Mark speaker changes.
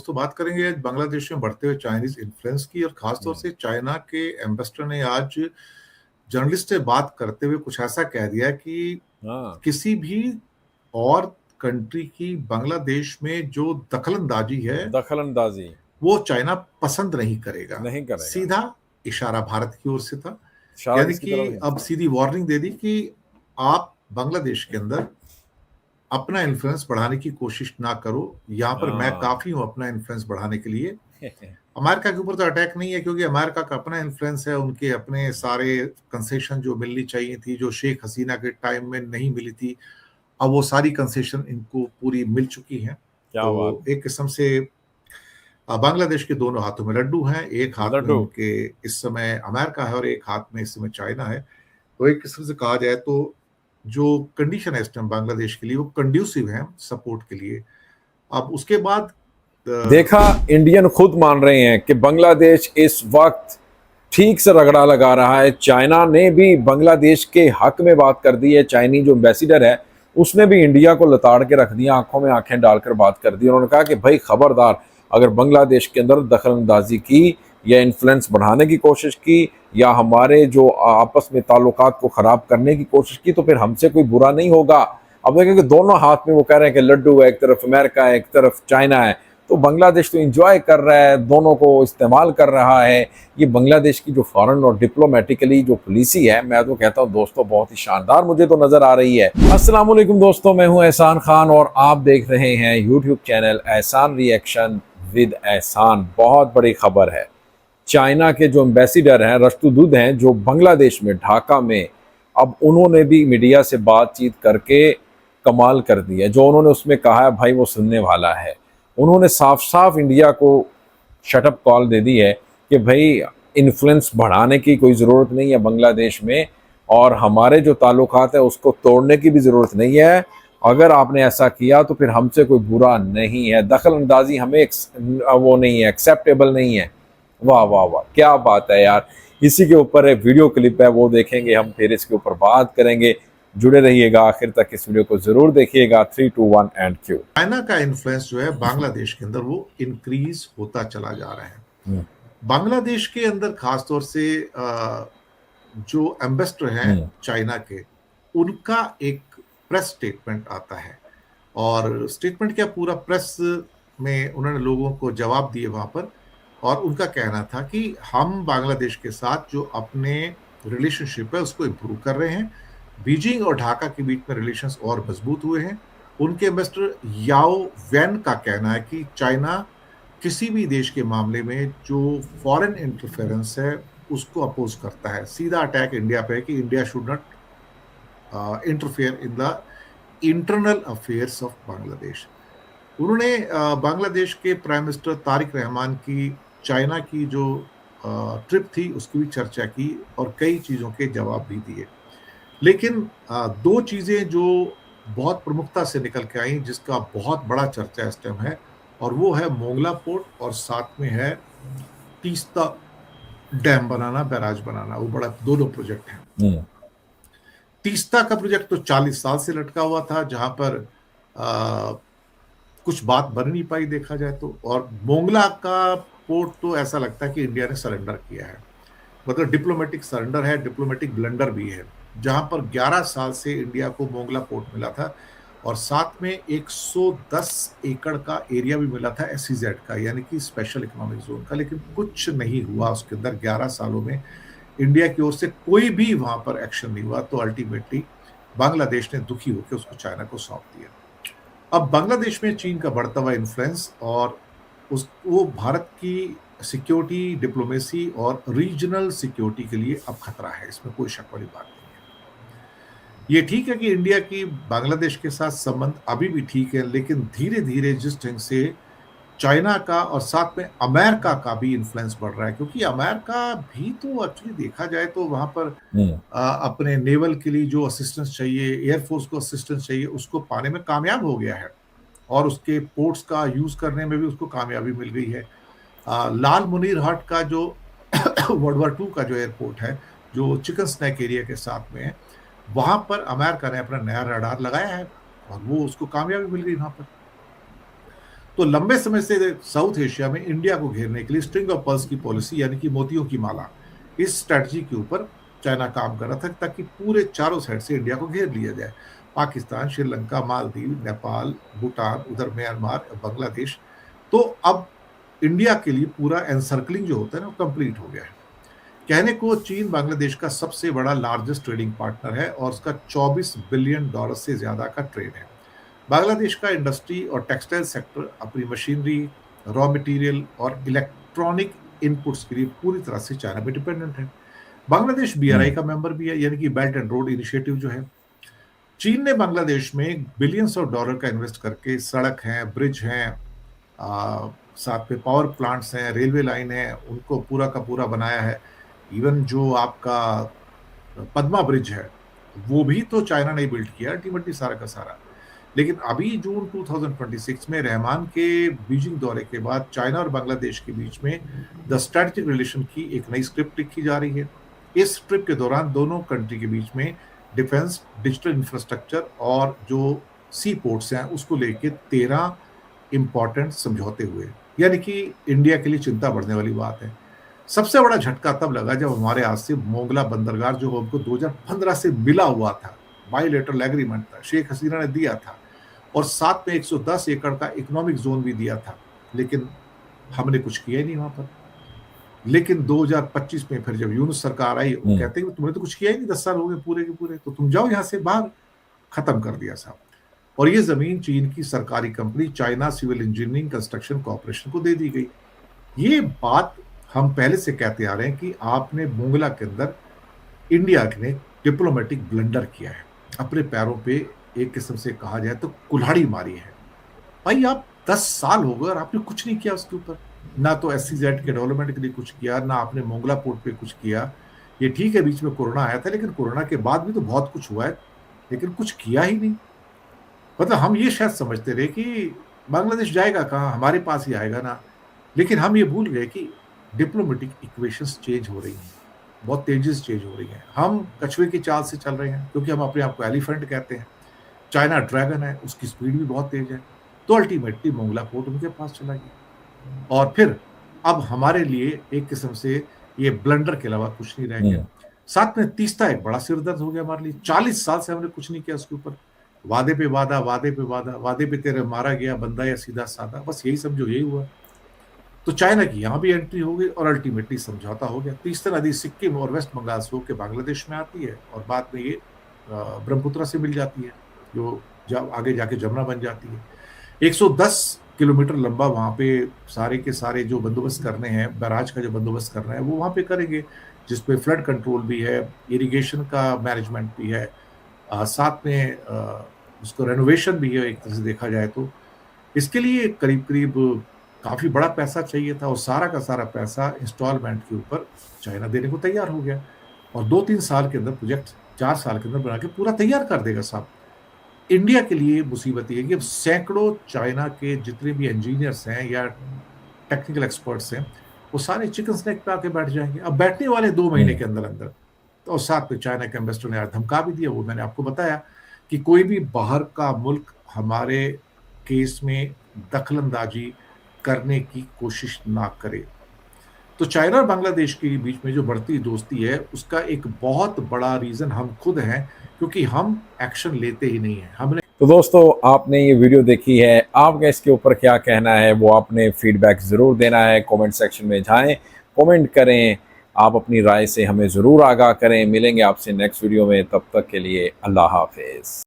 Speaker 1: तो बात करेंगे आज बांग्लादेश में बढ़ते हुए चाइनीज इन्फ्लुएंस की और खासतौर से चाइना के एम्बेसडर ने आज जर्नलिस्ट से बात करते हुए कुछ ऐसा कह दिया कि
Speaker 2: हाँ,
Speaker 1: किसी भी और कंट्री की बांग्लादेश में जो दखलंदाजी है
Speaker 2: दखल-अंदाज़ी
Speaker 1: वो चाइना पसंद नहीं करेगा।
Speaker 2: नहीं करेगा।
Speaker 1: सीधा इशारा भारत की ओर से था,
Speaker 2: इशारा
Speaker 1: यानी
Speaker 2: किसकी
Speaker 1: कि
Speaker 2: तरफ है?
Speaker 1: अब सीधी वार्निंग दे दी कि आप बांग्लादेश के अंदर अपना इन्फ्लुएंस बढ़ाने की कोशिश ना करो। यहाँ पर मैं
Speaker 2: हाँ।
Speaker 1: काफी हूं अपना इन्फ्लुएंस बढ़ाने के लिए। अमेरिका के ऊपर तो अटैक नहीं है क्योंकि अमेरिका का अपना इन्फ्लुएंस है, उनके अपने सारे कंसेशन जो मिलनी चाहिए थी, जो शेख हसीना के टाइम में नहीं मिली थी, अब वो सारी कंसेशन इनको पूरी मिल चुकी हैं।
Speaker 2: क्या बात!
Speaker 1: तो एक किस्म से बांग्लादेश के दोनों हाथों में लड्डू हैं, एक हाथ में
Speaker 2: लड्डू।
Speaker 1: उनके इस समय अमेरिका है और एक हाथ में इस समय चाइना है। तो एक किस्म से कहा जाए तो जो कंडीशन है इस टाइम बांग्लादेश के लिए वो कंड्यूसिव है सपोर्ट के लिए। अब उसके बाद
Speaker 2: देखा, इंडियन खुद मान रहे हैं कि बांग्लादेश इस वक्त ठीक से रगड़ा लगा रहा है। चाइना ने भी बांग्लादेश के हक में बात कर दी है। चाइनीज जो एम्बेसडर है उसने भी इंडिया को लताड़ के रख दिया, आंखों में आंखें डालकर बात कर दी। उन्होंने कहा कि भाई खबरदार, अगर बांग्लादेश के अंदर दखल अंदाजी की या इन्फ्लुएंस बढ़ाने की कोशिश की या हमारे जो आपस में ताल्लुकात को ख़राब करने की कोशिश की तो फिर हमसे कोई बुरा नहीं होगा। अब देखें कि दोनों हाथ में वो कह रहे हैं कि लड्डू है, एक तरफ अमेरिका है, एक तरफ चाइना है। तो बांग्लादेश तो इंजॉय कर रहा है, दोनों को इस्तेमाल कर रहा है। ये बांग्लादेश की जो फॉरेन और डिप्लोमेटिकली जो पॉलिसी है, मैं तो कहता हूँ दोस्तों बहुत ही शानदार मुझे तो नज़र आ रही है। अस्सलाम वालेकुम दोस्तों, मैं हूँ एहसान खान और आप देख रहे हैं यूट्यूब चैनल एहसान रिएक्शन विद एहसान। बहुत बड़ी खबर है। चाइना के जो एम्बेसडर हैं, रश्तुदूत हैं, जो बांग्लादेश में ढाका में, अब उन्होंने भी मीडिया से बातचीत करके कमाल कर दी है। जो उन्होंने उसमें कहा है भाई वो सुनने वाला है। उन्होंने साफ साफ इंडिया को शटअप कॉल दे दी है कि भाई इन्फ्लुएंस बढ़ाने की कोई ज़रूरत नहीं है बांग्लादेश में, और हमारे जो ताल्लुकात है उसको तोड़ने की भी ज़रूरत नहीं है। अगर आपने ऐसा किया तो फिर हमसे कोई बुरा नहीं है। दखल अंदाजी हमें वो नहीं है, एक्सेप्टेबल नहीं है। वाह वाह वाह, क्या बात है यार। इसी के ऊपर एक वीडियो क्लिप है, वो देखेंगे हम, फिर इसके ऊपर बात करेंगे। जुड़े रहिएगा आखिर तक, इस वीडियो को जरूर देखिएगा। 3 2 1 एंड क्यू।
Speaker 1: चाइना का इन्फ्लुएंस जो है बांग्लादेश के अंदर वो इंक्रीज होता चला जा रहा है। बांग्लादेश के अंदर खासतौर से जो एम्बेसडर हैं चाइना के, उनका एक प्रेस स्टेटमेंट आता है और स्टेटमेंट क्या, पूरा प्रेस में उन्होंने लोगों को जवाब दिए वहां पर। और उनका कहना था कि हम बांग्लादेश के साथ जो अपने रिलेशनशिप है उसको इम्प्रूव कर रहे हैं। बीजिंग और ढाका के बीच में रिलेशंस और मजबूत हुए हैं। उनके एम्बेसडर याओ वैन का कहना है कि चाइना किसी भी देश के मामले में जो फॉरेन इंटरफेरेंस है उसको अपोज करता है। सीधा अटैक इंडिया पे है कि India should not interfere in the internal affairs of Bangladesh. उन्होंने बांग्लादेश के प्राइम मिनिस्टर तारिक रहमान की चाइना की जो ट्रिप थी उसकी भी चर्चा की और कई चीज़ों के जवाब भी दिए। लेकिन दो चीज़ें जो बहुत प्रमुखता से निकल के आई, जिसका बहुत बड़ा चर्चा इस टाइम है, और वो है मोंगला पोर्ट और साथ में है तीस्ता डैम बनाना, बैराज बनाना। वो बड़ा दोनों प्रोजेक्ट हैं। तीस्ता का प्रोजेक्ट तो 40 साल से लटका हुआ था, जहां पर कुछ बात बन नहीं पाई देखा जाए तो। और मोंगला का पोर्ट तो ऐसा लगता है कि इंडिया ने सरेंडर किया है, मतलब डिप्लोमेटिक सरेंडर है, डिप्लोमेटिक ब्लंडर भी है। जहां पर 11 साल से इंडिया को मोंगला पोर्ट मिला था और साथ में 110 एकड़ का एरिया भी मिला था एसईजेड का, यानी कि स्पेशल इकोनॉमिक जोन का। लेकिन कुछ नहीं हुआ उसके अंदर। 11 सालों में इंडिया की ओर से कोई भी वहां पर एक्शन नहीं हुआ। तो अल्टीमेटली बांग्लादेश ने दुखी होकर उसको चाइना को सौंप दिया। अब बांग्लादेश में चीन का बढ़ता हुआ इन्फ्लुएंस और वो भारत की सिक्योरिटी, डिप्लोमेसी और रीजनल सिक्योरिटी के लिए अब खतरा है, इसमें कोई शक वाली बात नहीं है। ये ठीक है कि इंडिया की बांग्लादेश के साथ संबंध अभी भी ठीक है, लेकिन धीरे धीरे जिस ढंग से चाइना का और साथ में अमेरिका का भी इन्फ्लुएंस बढ़ रहा है, क्योंकि अमेरिका भी तो एक्चुअली देखा जाए तो वहां पर अपने नेवल के लिए जो असिस्टेंस चाहिए, एयरफोर्स को असिस्टेंस चाहिए, उसको पाने में कामयाब हो गया है और उसके पोर्ट्स का यूज करने में भी उसको कामयाबी मिल गई है। लाल मुनीर हाट का जो वर्ल्ड वार 2 का जो एयरपोर्ट है, जो चिकन स्नैक एरिया के साथ में है, वहां पर अमेरिका ने अपना नया रडार लगाया है और वो उसको कामयाबी मिल गई वहां पर। तो लंबे समय से साउथ एशिया में इंडिया को घेरने के लिए स्ट्रिंग ऑफ पर्ल्स की पॉलिसी यानी कि मोतियों की माला, इस स्ट्रैटेजी के ऊपर चाइना काम कर रहा था ताकि पूरे चारों साइड से इंडिया को घेर लिया जाए। पाकिस्तान, श्रीलंका, मालदीव, नेपाल, भूटान, उधर म्यांमार, बांग्लादेश। तो अब इंडिया के लिए पूरा एनसर्कलिंग जो होता है ना वो कंप्लीट हो गया है। कहने को चीन बांग्लादेश का सबसे बड़ा लार्जेस्ट ट्रेडिंग पार्टनर है और उसका $24 बिलियन से ज्यादा का ट्रेड है। बांग्लादेश का इंडस्ट्री और टेक्सटाइल सेक्टर अपनी मशीनरी, रॉ मटेरियल और इलेक्ट्रॉनिक इनपुट्स के लिए पूरी तरह से चाइना पे डिपेंडेंट है। बांग्लादेश BRI का मेंबर भी है, यानी कि बेल्ट एंड रोड इनिशिएटिव जो है। चीन ने बांग्लादेश में बिलियंस ऑफ डॉलर का इन्वेस्ट करके सड़क हैं, ब्रिज हैं, साथ में पावर प्लांट्स हैं, रेलवे लाइन है, उनको पूरा का पूरा बनाया है। इवन जो आपका पद्मा ब्रिज है वो भी तो चाइना ने बिल्ड किया अल्टीमेटली सारा का सारा। लेकिन अभी जून 2026 में रहमान के बीजिंग दौरे के बाद चाइना और बांग्लादेश के बीच में द स्ट्रेटेजिक रिलेशन की एक नई स्क्रिप्ट लिखी जा रही है। इस ट्रिप के दौरान दोनों कंट्री के बीच में डिफेंस, डिजिटल इंफ्रास्ट्रक्चर और जो सी पोर्ट्स हैं उसको लेके 13 इंपॉर्टेंट समझौते हुए, यानी कि इंडिया के लिए चिंता बढ़ने वाली बात है। सबसे बड़ा झटका तब लगा जब हमारे हाथ से मोंगला बंदरगाह जो हमको 2015 से मिला हुआ था, बायलैटरल एग्रीमेंट था, शेख हसीना ने दिया था और साथ में 110 एकड़ का इकोनॉमिक जोन भी दिया था, लेकिन हमने कुछ किया ही नहीं वहां पर। लेकिन 2025 में फिर जब यूनुस सरकार आई, वो कहते हैं तुमने तो कुछ किया ही नहीं, 10 साल हो गए पूरे के पूरे, तो तुम जाओ यहाँ से बाहर। खत्म कर दिया साहब। और ये जमीन चीन की सरकारी company China civil engineering construction corporation को दे दी गई। ये बात हम पहले से कहते आ रहे हैं कि आपने मोंगला के अंदर इंडिया ने डिप्लोमेटिक ब्लंडर किया है, अपने पैरों पे एक किस्म से कहा जाए तो कुल्हाड़ी मारी है। भाई आप 10 साल हो गए और आपने कुछ नहीं किया उसके ऊपर, ना तो SEZ के डेवलपमेंट के लिए कुछ किया, ना आपने मोंगला पोर्ट पे कुछ किया। ये ठीक है बीच में कोरोना आया था, लेकिन कोरोना के बाद भी तो बहुत कुछ हुआ है, लेकिन कुछ किया ही नहीं। मतलब हम ये शायद समझते रहे कि बांग्लादेश जाएगा कहाँ, हमारे पास ही आएगा ना, लेकिन हम ये भूल गए कि डिप्लोमेटिक इक्वेशंस चेंज हो रही हैं, बहुत तेजी से चेंज हो रही हैं। हम कछुए की चाल से चल रहे हैं क्योंकि हम अपने आप को एलिफेंट कहते हैं, चाइना ड्रैगन है, उसकी स्पीड भी बहुत तेज है। तो अल्टीमेटली मोंगला पोर्ट उनके पास चला गया और फिर अब हमारे लिए एक किस्म से ये ब्लंडर के अलावा कुछ नहीं रह गया। साथ में तीस्ता एक बड़ा सिरदर्द हो गया हमारे लिए। 40 साल से हमने कुछ नहीं किया उसके ऊपर, वादे पे वादा, वादे पे वादा, वादे पे तेरे मारा गया बंदा या सीधा साधा, बस यही समझो यही हुआ। तो चाइना की यहाँ भी एंट्री हो गई और अल्टीमेटली समझौता हो गया। तीस्ता नदी सिक्किम और वेस्ट बंगाल से होकर बांग्लादेश में आती है और बाद में ये ब्रह्मपुत्र से मिल जाती है, जो जब आगे जाके जमुना बन जाती है। 110 किलोमीटर लंबा वहाँ पे सारे के सारे जो बंदोबस्त करने हैं, बैराज का जो बंदोबस्त करना है वो वहाँ पे करेंगे, जिसपे फ्लड कंट्रोल भी है, इरिगेशन का मैनेजमेंट भी है, साथ में उसको रेनोवेशन भी है एक तरह से देखा जाए तो। इसके लिए करीब करीब काफ़ी बड़ा पैसा चाहिए था और सारा का सारा पैसा इंस्टॉलमेंट के ऊपर चाइना देने को तैयार हो गया और 2-3 साल के अंदर प्रोजेक्ट 4 साल के अंदर बना के पूरा तैयार कर देगा साहब। इंडिया के लिए मुसीबत ये है कि अब सैकड़ों चाइना के जितने भी इंजीनियर्स हैं या टेक्निकल एक्सपर्ट्स हैं वो सारे चिकन स्नैक पे आके बैठ जाएंगे। अब बैठने वाले 2 महीने के अंदर अंदर। तो साथ में चाइना के एम्बेसडर ने आज धमका भी दिया, वो मैंने आपको बताया कि कोई भी बाहर का मुल्क हमारे केस में दखलंदाजी करने की कोशिश ना करे। तो चाइना और बांग्लादेश के बीच में जो बढ़ती दोस्ती है उसका एक बहुत बड़ा रीजन हम खुद हैं, क्योंकि हम एक्शन लेते ही नहीं हैं। हमने
Speaker 2: तो दोस्तों आपने ये वीडियो देखी है, आपका इसके ऊपर क्या कहना है वो आपने फीडबैक ज़रूर देना है। कमेंट सेक्शन में जाएं, कमेंट करें, आप अपनी राय से हमें ज़रूर आगाह करें। मिलेंगे आपसे नेक्स्ट वीडियो में, तब तक के लिए अल्लाह हाफिज़।